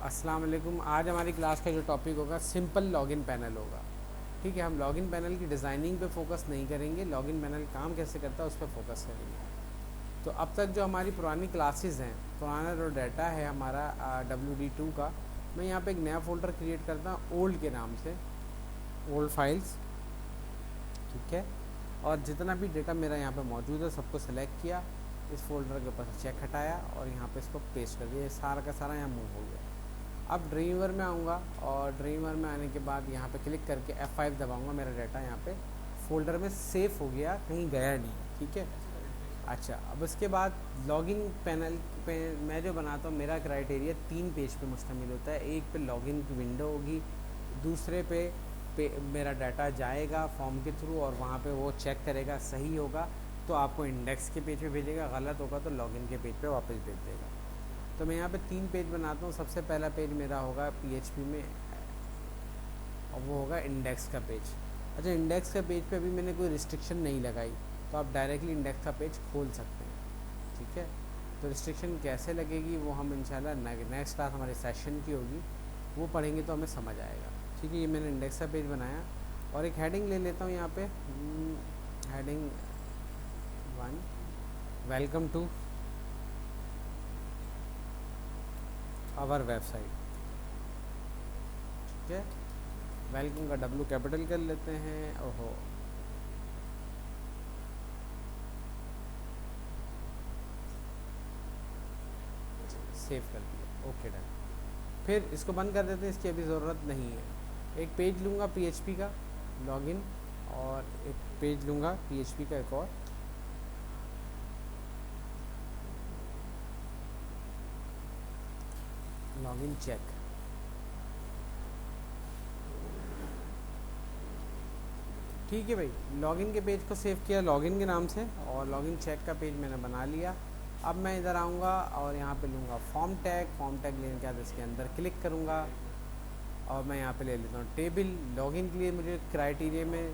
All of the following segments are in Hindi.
अस्सलाम वालेकुम। आज हमारी क्लास का जो टॉपिक होगा सिंपल लॉगिन पैनल होगा। ठीक है, हम लॉगिन पैनल की डिज़ाइनिंग पे फोकस नहीं करेंगे, लॉगिन पैनल काम कैसे करता है उस पर फोकस करेंगे। तो अब तक जो हमारी पुरानी क्लासेस हैं, पुराना जो डाटा है हमारा WD2 का, मैं यहाँ पे एक नया फ़ोल्डर क्रिएट करता हूँ ओल्ड के नाम से, ओल्ड फाइल्स। ठीक है, और जितना भी डेटा मेरा यहाँ पे मौजूद है सबको सेलेक्ट किया, इस फोल्डर के ऊपर से चेक हटाया और यहाँ पे इसको पेस्ट कर दिया। ये सारा का सारा यहाँ मूव हो गया। अब ड्रीमर में आऊँगा और ड्रीमर में आने के बाद यहाँ पे क्लिक करके F5 दबाऊँगा। मेरा डाटा यहाँ पे फोल्डर में सेव हो गया, कहीं गया नहीं। ठीक है, अच्छा, अब उसके बाद लॉगिन पैनल पे मैं जो बनाता हूँ, मेरा क्राइटेरिया 3 पेज पे मुश्तमिल होता है। एक पे लॉगिन की विंडो होगी, दूसरे पे मेरा डाटा जाएगा फॉर्म के थ्रू और वहाँ पे वो चेक करेगा, सही होगा तो आपको इंडेक्स के पेज पे भेजेगा, गलत होगा तो लॉगिन के पेज पे वापस भेज देगा। तो मैं यहाँ पे 3 पेज बनाता हूँ। सबसे पहला पेज मेरा होगा PHP में और वो होगा इंडेक्स का पेज। अच्छा, इंडेक्स का पेज पे अभी मैंने कोई रिस्ट्रिक्शन नहीं लगाई, तो आप डायरेक्टली इंडेक्स का पेज खोल सकते हैं। ठीक है, तो रिस्ट्रिक्शन कैसे लगेगी वो हम इंशाल्लाह नेक्स्ट क्लास हमारे सेशन की होगी, वो पढ़ेंगे तो हमें समझ आएगा। ठीक है, ये मैंने इंडेक्स का पेज बनाया और एक हेडिंग ले लेता हूँ यहाँ पे, heading 1, welcome to our website. ठीक है, वेलकम का W कैपिटल कर लेते हैं। ओहो, सेव कर दिया, ओके डन। फिर इसको बंद कर देते हैं, इसकी अभी ज़रूरत नहीं है। एक पेज लूँगा PHP का लॉगिन और एक पेज लूँगा PHP का एक और, लॉगिन चेक। ठीक है भाई, लॉगिन के पेज को सेव किया लॉगिन के नाम से और लॉगिन चेक का पेज मैंने बना लिया। अब मैं इधर आऊँगा और यहाँ पे लूँगा फॉर्म टैग लेने के बाद इसके अंदर क्लिक करूँगा और मैं यहाँ पे ले लेता हूँ टेबल। लॉगिन के लिए मुझे क्राइटेरिया में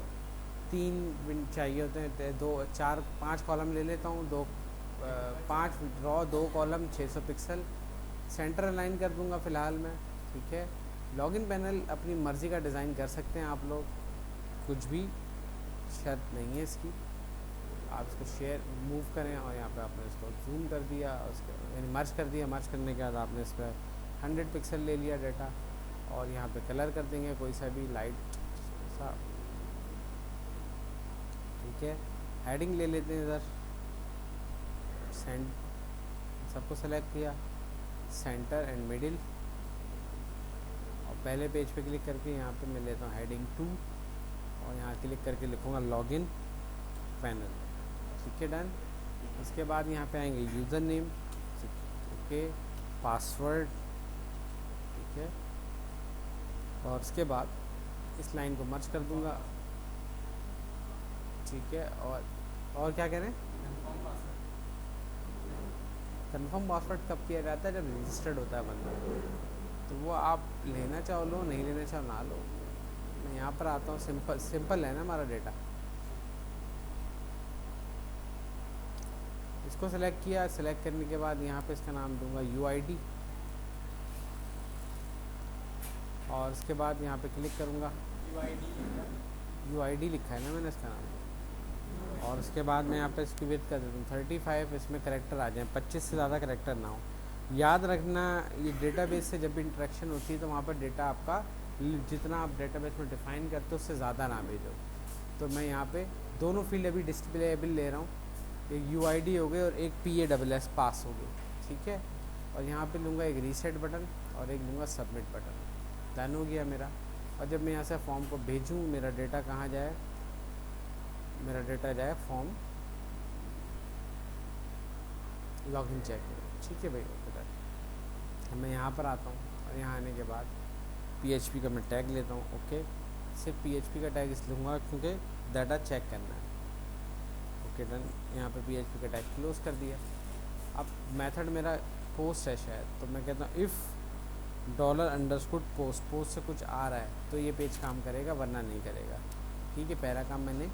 3 चाहिए होते हैं, 2 4 5 कॉलम ले लेता हूँ, 5 रो 2 कॉलम 600 पिक्सल, सेंटर अलाइन कर दूँगा फ़िलहाल मैं। ठीक है, लॉगिन पैनल अपनी मर्ज़ी का डिज़ाइन कर सकते हैं आप लोग, कुछ भी शर्त नहीं है इसकी। आप इसको शेयर मूव करें और यहाँ पे आपने इसको जूम कर दिया, उसके यानी मर्ज कर दिया। मर्ज करने के बाद आपने इस पर 100 पिक्सल ले लिया डाटा और यहाँ पे कलर कर देंगे कोई सा भी लाइट सा। ठीक है, हेडिंग ले लेते हैं इधर, सेंड, सबको सेलेक्ट किया, सेंटर एंड मिडिल, और पहले पेज पे क्लिक करके यहाँ पे मैं लेता हूँ हेडिंग 2 और यहाँ क्लिक करके लिखूँगा लॉगिन पैनल। ठीक है, डन। इसके बाद यहाँ पे आएंगे यूज़र नेम, ओके, पासवर्ड। ठीक है, और उसके बाद इस लाइन को मर्ज कर दूँगा। ठीक है, और क्या कह रहे हैं? कंफर्म पासवर्ड कब किया जाता है? जब रजिस्टर्ड होता है बंदा, तो वो आप लेना चाहो लो, नहीं लेना चाहो ना लो। मैं यहाँ पर आता हूँ, सिंपल है ना हमारा डेटा। इसको सेलेक्ट किया, सेलेक्ट करने के बाद यहाँ पे इसका नाम दूंगा UID और उसके बाद यहाँ पे क्लिक करूँगा, UID लिखा है ना मैंने इसका नाम, और उसके बाद मैं यहाँ पे इसकी विड्थ कर देता हूँ 35। इसमें करेक्टर आ जाए, 25 से ज़्यादा करेक्टर ना हो। याद रखना, ये डेटाबेस से जब भी इंटरेक्शन होती है तो वहाँ पर डेटा आपका जितना आप डेटाबेस में डिफ़ाइन करते हो उससे ज़्यादा ना भेजो। तो मैं यहाँ पे दोनों फील्ड अभी डिस्प्लेएबल ले रहा हूँ, एक UID हो गए और एक PASS पास हो गई। ठीक है, और यहाँ पे लूँगा एक रीसेट बटन और एक लूँगा सबमिट बटन। डन हो गया मेरा। और जब मैं यहाँ से फॉर्म को भेजूँ, मेरा डेटा कहाँ जाए? मेरा डेटा जाए फॉर्म लॉगिन चेक। ठीक है भाई, ओके डन। मैं यहाँ पर आता हूँ और यहाँ आने के बाद PHP का मैं टैग लेता हूँ। ओके, सिर्फ PHP का टैग इसलिए लूँगा क्योंकि डाटा चेक करना है। ओके डन, यहाँ पे PHP का टैग क्लोज कर दिया। अब मेथड मेरा पोस्ट है शायद, तो मैं कहता हूँ इफ़ $_ पोस्ट से कुछ आ रहा है तो ये पेज काम करेगा, वरना नहीं करेगा। ठीक है, पहला काम मैंने,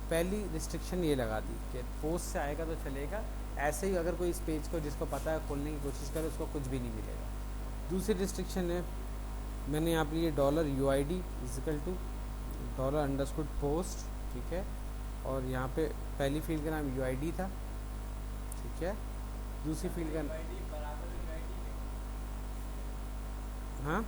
पहली रिस्ट्रिक्शन ये लगा दी कि पोस्ट से आएगा तो चलेगा, ऐसे ही अगर कोई इस पेज को जिसको पता है खोलने की कोशिश करे उसको कुछ भी नहीं मिलेगा। दूसरी रिस्ट्रिक्शन है, मैंने यहाँ पे ये dollar U I D is equal to dollar underscore post, ठीक है, और यहाँ पे पहली फील्ड का नाम यू आई डी था, ठीक है, दूसरी फील्ड का हाँ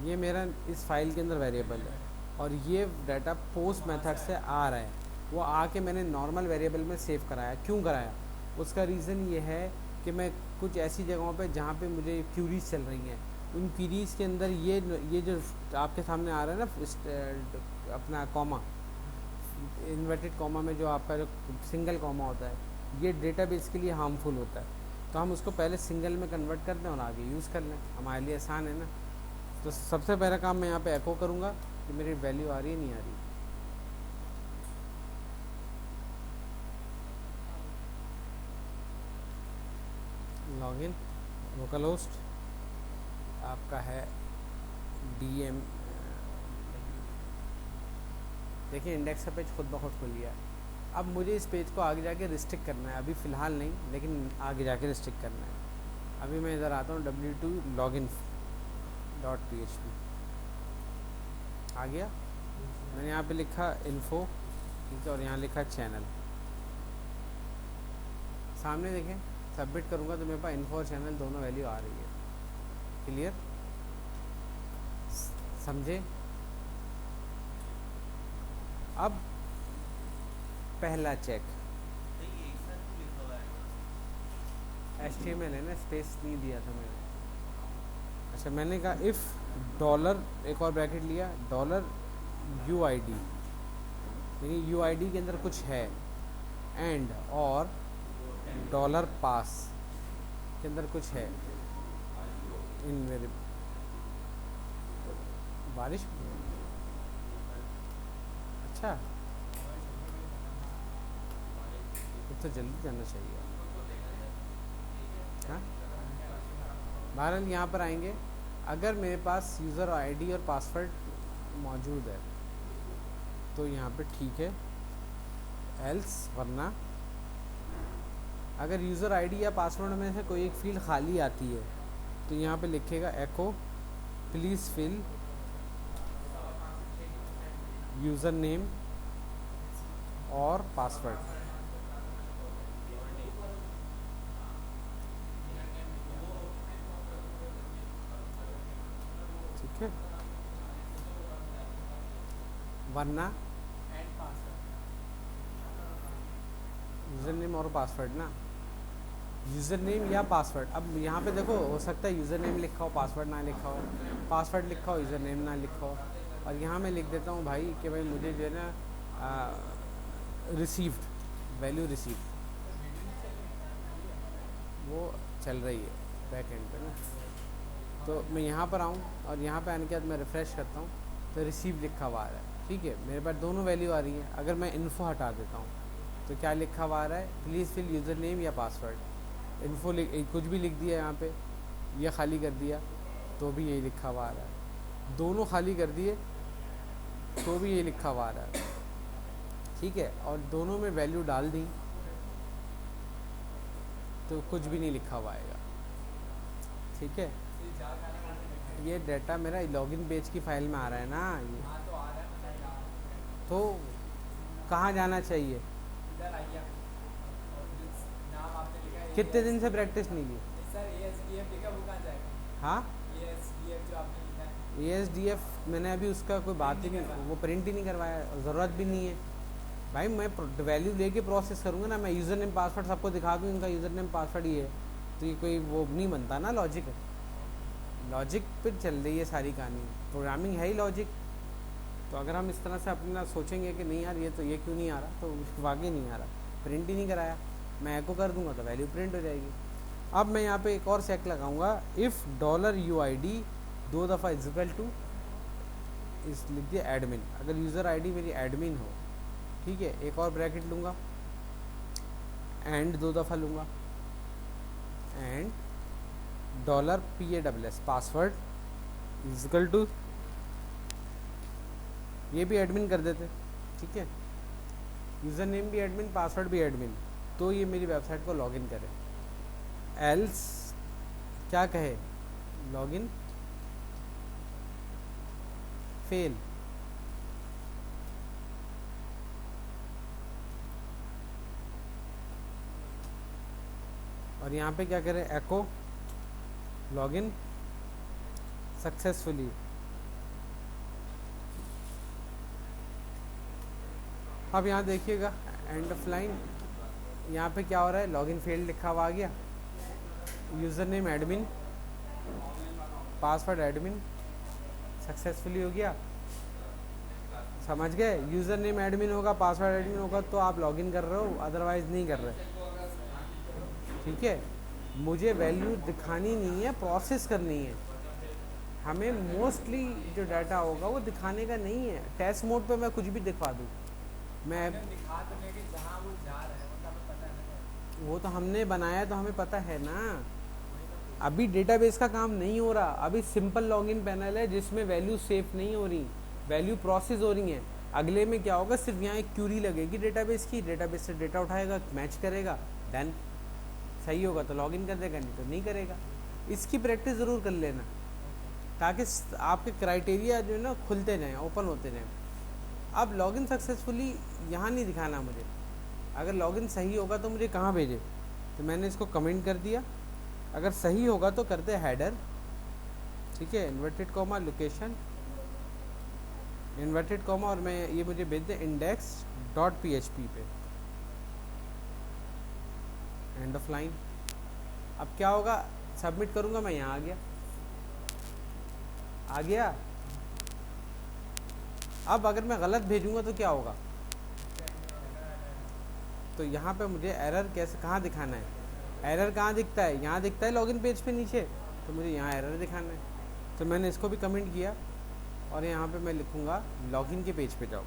ये मेरा इस फाइल के अंदर वेरिएबल है और ये डाटा पोस्ट मेथड से आ रहा है, वो आके मैंने नॉर्मल वेरिएबल में सेव कराया। क्यों कराया? उसका रीज़न ये है कि मैं कुछ ऐसी जगहों पे जहाँ पे मुझे क्यूरीज चल रही हैं, उन क्यूरीज के अंदर ये जो आपके सामने आ रहा है ना अपना कॉमा, इन्वर्टेड कॉमा में जो आपका जो सिंगल कॉमा होता है, ये डेटाबेस के लिए हार्मफुल होता है, तो हम उसको पहले सिंगल में कन्वर्ट कर दें और आगे यूज़ कर लें, हमारे लिए आसान है ना। तो सबसे पहला काम मैं यहाँ पे एको करूँगा कि मेरी वैल्यू आ रही है नहीं आ रही। लॉगिन लोकल होस्ट आपका है DM, देखिए इंडेक्स का पेज खुद ब खुद खुल गया। अब मुझे इस पेज को आगे जाके रिस्ट्रिक्ट करना है, अभी फ़िलहाल नहीं, लेकिन आगे जाके रिस्ट्रिक्ट करना है। अभी मैं इधर आता हूँ w2 login.php, आ गया। मैंने यहाँ पे लिखा इन्फो, ठीक है, और यहाँ लिखा चैनल। सामने देखें, सबमिट करूँगा तो मेरे पास इन्फो और चैनल दोनों वैल्यू आ रही है। क्लियर? समझे? अब पहला चेक HTML है ना, स्पेस नहीं दिया था मैंने। अच्छा, मैंने कहा इफ़ डॉलर, एक और ब्रैकेट लिया, डॉलर UID, यानी UID के अंदर कुछ है, एंड और डॉलर पास के अंदर कुछ है। इन मेरे बारिश, अच्छा तो जल्दी जाना चाहिए। हाँ, बहरहाल यहाँ पर आएंगे, अगर मेरे पास यूज़र आईडी और पासवर्ड मौजूद है तो यहाँ पे ठीक है, एल्स वरना अगर यूज़र आईडी या पासवर्ड में से कोई एक फील्ड खाली आती है तो यहाँ पे लिखेगा एको प्लीज़ फिल यूज़र नेम और पासवर्ड। ठीक है, वरना यूज़र नेम और पासवर्ड ना, यूज़र नेम या पासवर्ड। अब यहाँ पे देखो, हो सकता है यूज़र नेम लिखा हो पासवर्ड ना लिखा हो, पासवर्ड लिखा हो यूज़र नेम ना लिखा हो, और यहाँ मैं लिख देता हूँ भाई कि भाई मुझे जो है ना रिसीव्ड वैल्यू रिसीव्ड, वो चल रही है बैक एंड पे ना। तो मैं यहाँ पर आऊँ और यहाँ पे आने के बाद मैं रिफ़्रेश करता हूँ तो रिसीव लिखा हुआ आ रहा है। ठीक है, मेरे पास दोनों वैल्यू आ रही हैं। अगर मैं इन्फो हटा देता हूँ तो क्या लिखा हुआ आ रहा है? प्लीज़ फिल यूज़र नेम या पासवर्ड। इन्फो कुछ भी लिख दिया यहाँ पे, ये खाली कर दिया तो भी यही लिखा हुआ आ रहा है, दोनों खाली कर दिए तो भी ये लिखा हुआ आ रहा है। ठीक है, और दोनों में वैल्यू डाल दी तो कुछ भी नहीं लिखा हुआ आएगा। ठीक है, ये डाटा मेरा लॉगिन पेज की फाइल में आ रहा है ना, ये तो कहाँ जाना चाहिए? कितने दिन से प्रैक्टिस नहीं की? हाँ, ASDF मैंने अभी उसका कोई बात ही नहीं, वो प्रिंट ही नहीं करवाया, ज़रूरत भी नहीं है भाई। मैं वैल्यू लेके प्रोसेस करूँगा ना, मैं यूज़र नेम पासवर्ड सबको दिखा दूँ इनका यूज़र नेम पासवर्ड ही है, तो ये कोई वो नहीं बनता ना, लॉजिक पे चल रही है सारी कहानी, प्रोग्रामिंग है ही लॉजिक। तो अगर हम इस तरह से अपना सोचेंगे कि नहीं यार ये तो ये क्यों नहीं आ रहा, तो वाकई नहीं आ रहा, प्रिंट ही नहीं कराया, मैं एको कर दूंगा तो वैल्यू प्रिंट हो जाएगी। अब मैं यहाँ पे एक और चेक लगाऊंगा, इफ़ डॉलर UID 2 दफ़ा इक्वल टू इस लिख दिया एडमिन, अगर यूज़र आईडी मेरी एडमिन हो, ठीक है, एक और ब्रैकेट लूँगा, एंड 2 दफ़ा लूँगा, and dollar PASS password equal to, ये भी एडमिन कर देते, ठीक है, यूज़र नेम भी एडमिन, पासवर्ड भी एडमिन, तो ये मेरी वेबसाइट को लॉगिन करे, एल्स क्या कहे, लॉगिन फेल। और यहाँ पे क्या करें, एको लॉगिन सक्सेसफुली। अब यहाँ देखिएगा एंड ऑफ लाइन, यहाँ पे क्या हो रहा है, लॉगिन फेल्ड लिखा हुआ आ गया, user name admin, password admin, successfully हो गया। समझ गए, यूज़र नेम एडमिन होगा, पासवर्ड एडमिन होगा तो आप लॉगिन कर रहे हो, अदरवाइज़ नहीं कर रहे। ठीक है, मुझे वैल्यू दिखानी नहीं है, प्रोसेस करनी है। हमें मोस्टली जो डाटा होगा वो दिखाने का नहीं है। टेस्ट मोड पे मैं कुछ भी दिखा दूँ, मैं दिखा तो लेकिन जहाँ वो जा रहा है उनका तो पता है। वो तो हमने बनाया तो हमें पता है ना। अभी डेटाबेस का काम नहीं हो रहा, अभी सिंपल लॉगिन पैनल है जिसमें वैल्यू सेव नहीं हो रही, वैल्यू प्रोसेस हो रही है। अगले में क्या होगा, सिर्फ यहाँ एक क्यूरी लगेगी डेटाबेस की, डेटाबेस से डेटा उठाएगा, मैच करेगा, देन सही होगा तो लॉगिन कर देगा, नहीं तो नहीं करेगा। इसकी प्रैक्टिस ज़रूर कर लेना ताकि आपके क्राइटेरिया जो है ना खुलते रहें, ओपन होते रहें। अब लॉगिन सक्सेसफुली यहाँ नहीं दिखाना मुझे, अगर लॉगिन सही होगा तो मुझे कहाँ भेजे, तो मैंने इसको कमेंट कर दिया। अगर सही होगा तो करते हेडर, ठीक है, inverted comma location, inverted comma, और मैं ये मुझे भेज दे index.php पे, एंड ऑफ लाइन। अब क्या होगा, सबमिट करूँगा मैं, यहाँ आ गया। अब अगर मैं गलत भेजूँगा तो क्या होगा, तो यहाँ पे मुझे एरर कैसे, कहाँ दिखाना है, एरर कहाँ दिखता है, यहाँ दिखता है लॉगिन पेज पे नीचे, तो मुझे यहाँ एरर दिखाना है। तो मैंने इसको भी कमेंट किया और यहाँ पे मैं लिखूँगा लॉगिन के पेज पे जाओ।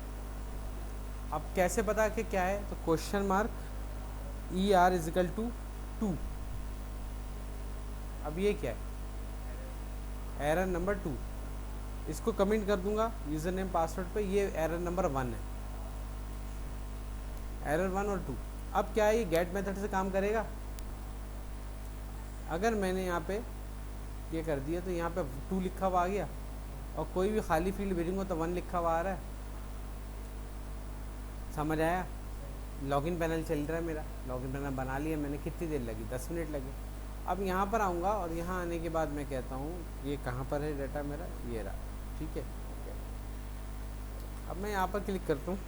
अब कैसे पता कि क्या है, तो question mark ER is equal to 2। अब ये क्या है, एरर नंबर 2, इसको कमेंट कर दूंगा यूज़र नेम पासवर्ड पे, ये एरर नंबर 1 है, एरर 1 और 2। अब क्या है, ये गेट मेथड से काम करेगा। अगर मैंने यहाँ पे ये कर दिया तो यहाँ पे 2 लिखा हुआ आ गया, और कोई भी खाली फील्ड भेजूंगा तो 1 लिखा हुआ आ रहा है। समझ आया, लॉगिन पैनल चल रहा है मेरा, लॉगिन पैनल बना लिया मैंने, कितनी देर लगी, 10 मिनट लगे। अब यहाँ पर आऊँगा और यहाँ आने के बाद मैं कहता हूँ ये कहाँ पर है डाटा मेरा, ये रहा, ठीक है। अब मैं यहाँ पर क्लिक करता हूँ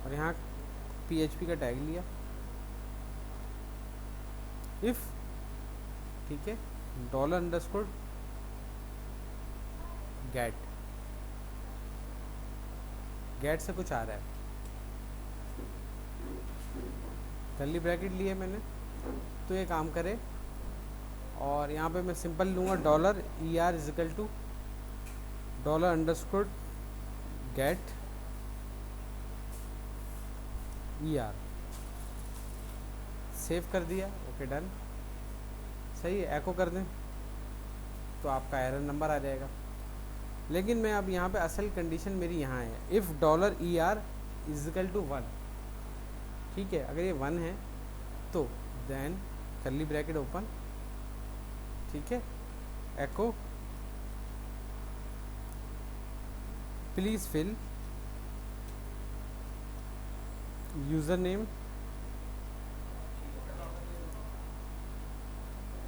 और यहाँ PHP का टैग लिया, इफ़, ठीक है, $_ गेट से कुछ आ रहा है, कर्ली ब्रैकेट लिए मैंने तो ये काम करे। और यहाँ पे मैं सिंपल लूँगा $ER is equal to $_ get ER, save कर दिया, ओके डन, सही है। एको कर दें तो आपका एरर नंबर आ जाएगा। लेकिन मैं अब यहाँ पे असल कंडीशन मेरी यहाँ है, इफ़ $ER इजिकल टू 1, ठीक है, अगर ये 1 है तो देन कर्ली ब्रैकेट ओपन, ठीक है, एको प्लीज़ फिल यूज़र नेम।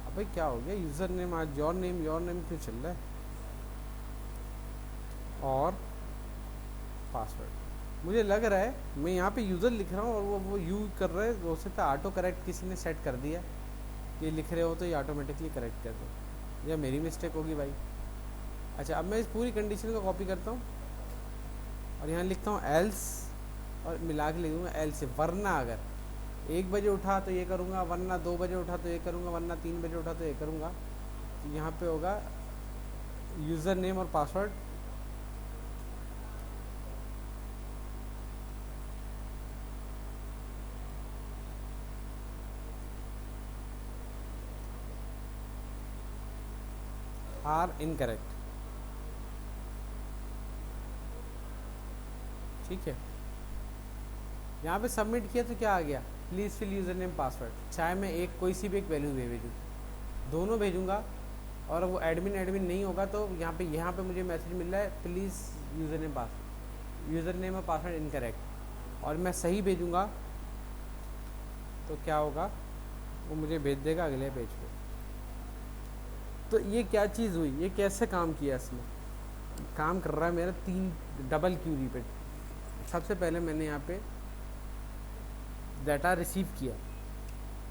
अबे क्या हो गया, यूज़र नेम आज योर नेम क्यों चल रहा है, और पासवर्ड। मुझे लग रहा है मैं यहाँ पे यूज़र लिख रहा हूँ और वो यू कर रहा है, हो सकता है ऑटो करेक्ट किसी ने सेट कर दिया, ये लिख रहे हो तो ये ऑटोमेटिकली करेक्ट कर दो, या मेरी मिस्टेक होगी भाई। अच्छा, अब मैं इस पूरी कंडीशन को कॉपी करता हूँ और यहाँ लिखता हूँ एल्स, और मिला के लिख दूँगा एल्स, वरना अगर 1 बजे उठा तो ये करूँगा, वरना 2 बजे उठा तो ये करूँगा, वरना 3 बजे उठा तो ये करूँगा। तो यहाँ पे होगा यूज़र नेम और पासवर्ड, आर इनकरेक्ट, ठीक है। यहाँ पे सबमिट किया तो क्या आ गया, please fill user name password, चाहे मैं एक कोई सी भी एक वैल्यू भेजूँ, दोनों भेजूँगा और वो एडमिन नहीं होगा तो यहाँ पे मुझे मैसेज मिल रहा है please user name password, user name और पासवर्ड इनकरेक्ट, और मैं सही भेजूँगा तो क्या होगा, वो मुझे भेज देगा अगले पेज पे। तो ये क्या चीज़ हुई, ये कैसे काम किया, इसमें काम कर रहा है मेरा 3 डबल क्यूरी पे। सबसे पहले मैंने यहाँ पे डाटा रिसीव किया,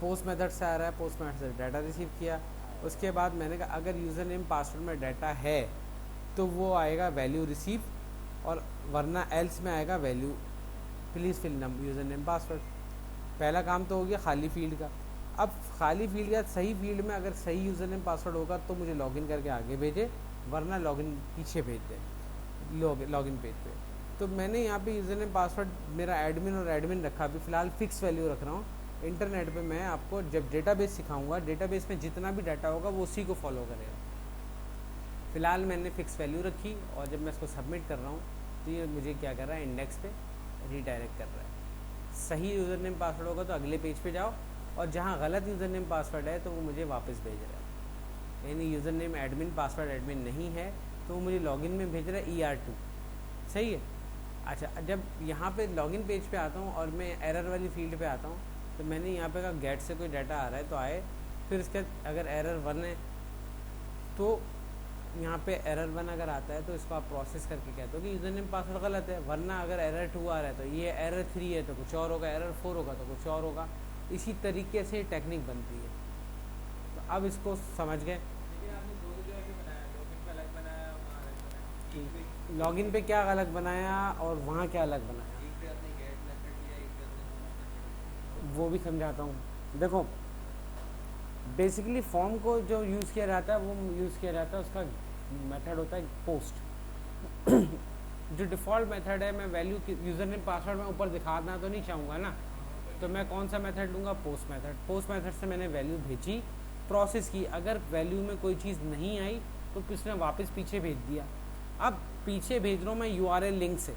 पोस्ट मेथड से आ रहा है, पोस्ट मेथड से डाटा रिसीव किया। उसके बाद मैंने कहा अगर यूज़र नेम पासवर्ड में डाटा है तो वो आएगा वैल्यू रिसीव, और वरना एल्स में आएगा value please fill user name password. पहला काम तो हो गया खाली फील्ड का। अब खाली फील्ड या सही फील्ड में अगर सही यूज़र नेम पासवर्ड होगा तो मुझे लॉगिन करके आगे भेजे, वरना लॉगिन पीछे भेज दे लॉगिन पेज पे। तो मैंने यहाँ पे यूज़र नेम पासवर्ड मेरा एडमिन और एडमिन रखा, अभी फ़िलहाल फिक्स वैल्यू रख रहा हूँ। इंटरनेट पे मैं आपको जब डेटाबेस सिखाऊंगा, डेटाबेस में जितना भी डाटा होगा वो उसी को फॉलो करेगा। फ़िलहाल मैंने फिक्स वैल्यू रखी और जब मैं इसको सबमिट कर रहा हूँ तो ये मुझे क्या कर रहा है, इंडेक्स पे रीडायरेक्ट कर रहा है। सही यूज़र नेम पासवर्ड होगा तो अगले पेज पे जाओ, और जहाँ गलत यूज़र नेम पासवर्ड है तो वो मुझे वापस भेज रहा है। यानी user name admin password admin नहीं है तो वो मुझे लॉगिन में भेज रहा है ER2। सही है। अच्छा, जब यहाँ पे लॉगिन पेज पे आता हूँ और मैं एरर वाली फील्ड पे आता हूँ तो मैंने यहाँ पे कहा गेट से कोई डाटा आ रहा है तो आए, फिर इसके अगर एरर 1 है तो यहाँ पे एरर 1 अगर आता है तो इसको आप प्रोसेस करके कहते हो कि यूज़र नेम पासवर्ड गलत है, वरना अगर एरर 2 आ रहा है तो ये एरर 3 है तो कुछ और होगा, एरर 4 होगा तो कुछ और होगा। इसी तरीके से टेक्निक बनती है। तो अब इसको समझ गए। लेकिन आपने दो जगह पे बनाया, लॉगिन पे अलग बनाया, वहाँ अलग बनाया। लॉगिन पे क्या अलग बनाया और वहाँ क्या अलग बनाया, एक पे आपने गेट मेथड लिया, एक पे आपने post method वो भी समझाता हूँ। देखो, बेसिकली फॉर्म को जो यूज़ किया जाता है वो यूज़ किया जाता है, उसका मेथड होता है पोस्ट। जो डिफ़ॉल्ट मेथड है, मैं वैल्यू यूज़र नेम पासवर्ड में ऊपर दिखाना तो नहीं चाहूँगा ना, तो मैं कौन सा मेथड लूँगा, पोस्ट मेथड। पोस्ट मेथड से मैंने वैल्यू भेजी, प्रोसेस की, अगर वैल्यू में कोई चीज़ नहीं आई तो किसने वापस पीछे भेज दिया। अब पीछे भेज रहा हूँ मैं URL लिंक से।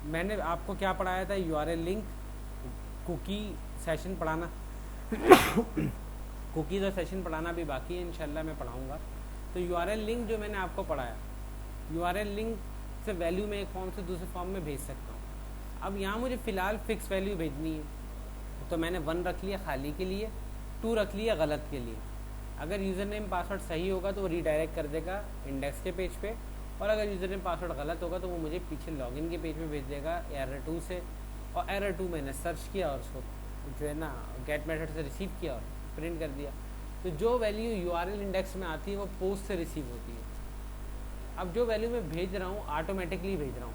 मैंने आपको क्या पढ़ाया था, URL लिंक, कुकी सेशन पढ़ाना कुकीज़ और सेशन पढ़ाना भी बाकी है, इंशाल्लाह मैं पढ़ाऊँगा। तो URL लिंक जो मैंने आपको पढ़ाया, URL लिंक से वैल्यू में एक फॉर्म से दूसरे फॉर्म में भेज सकता हूँ। अब यहाँ मुझे फ़िलहाल फिक्स वैल्यू भेजनी है तो मैंने 1 रख लिया खाली के लिए, 2 रख लिया गलत के लिए। अगर यूज़र नेम पासवर्ड सही होगा तो वो रीडायरेक्ट कर देगा इंडेक्स के पेज पे, और अगर यूज़र नेम पासवर्ड गलत होगा तो वो मुझे पीछे लॉगिन के पेज पे भेज देगा एरर 2 से। और एरर 2 मैंने सर्च किया और उसको जो है ना गेट मेथड से रिसीव किया और प्रिंट कर दिया। तो जो वैल्यू URL इंडेक्स में आती है वो पोस्ट से रिसीव होती है। अब जो वैल्यू मैं भेज रहा हूँ ऑटोमेटिकली भेज रहा हूँ,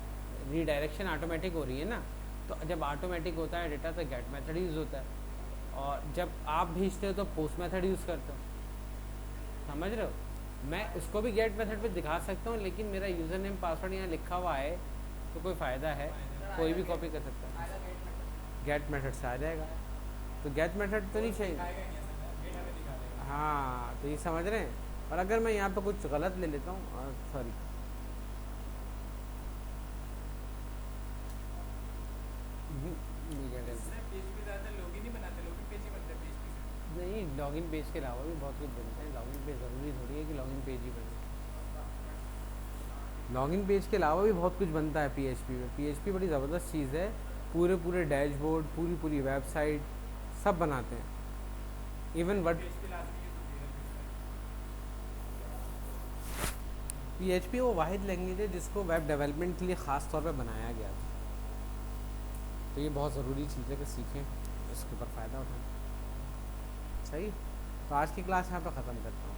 रीडायरेक्शन ऑटोमेटिक हो रही है ना। तो जब ऑटोमेटिक होता है डेटा तो गेट मेथड यूज़ होता है, और जब आप भेजते हो तो पोस्ट मेथड यूज़ करते हो। समझ रहे हो, मैं उसको भी गेट मेथड पे दिखा सकता हूँ, लेकिन मेरा यूज़र नेम पासवर्ड यहाँ लिखा हुआ है तो कोई फ़ायदा है, कोई भी कॉपी कर सकता है। गेट मेथड से आ जाएगा, तो गेट मेथड तो नहीं चाहिए। हाँ, तो ये समझ रहे हैं। और अगर मैं यहाँ पे कुछ गलत ले लेता हूँ, सॉरी, नहीं, लॉगिन पेज के अलावा भी बहुत कुछ बनता है। लॉगिन पेज ज़रूरी थोड़ी है कि लॉगिन पेज ही बने। लॉगिन पेज के अलावा भी बहुत कुछ बनता है PHP में। PHP बड़ी ज़बरदस्त चीज़ है, पूरे डैशबोर्ड, पूरी वेबसाइट सब बनाते हैं। इवन PHP वो वाहिद लैंग्वेज है जिसको वेब डेवलपमेंट के लिए ख़ास तौर पे बनाया गया था। तो ये बहुत ज़रूरी चीज़ है कि सीखें, इसके ऊपर फ़ायदा उठाएं। सही। तो आज की क्लास यहाँ पे ख़त्म करता हूँ।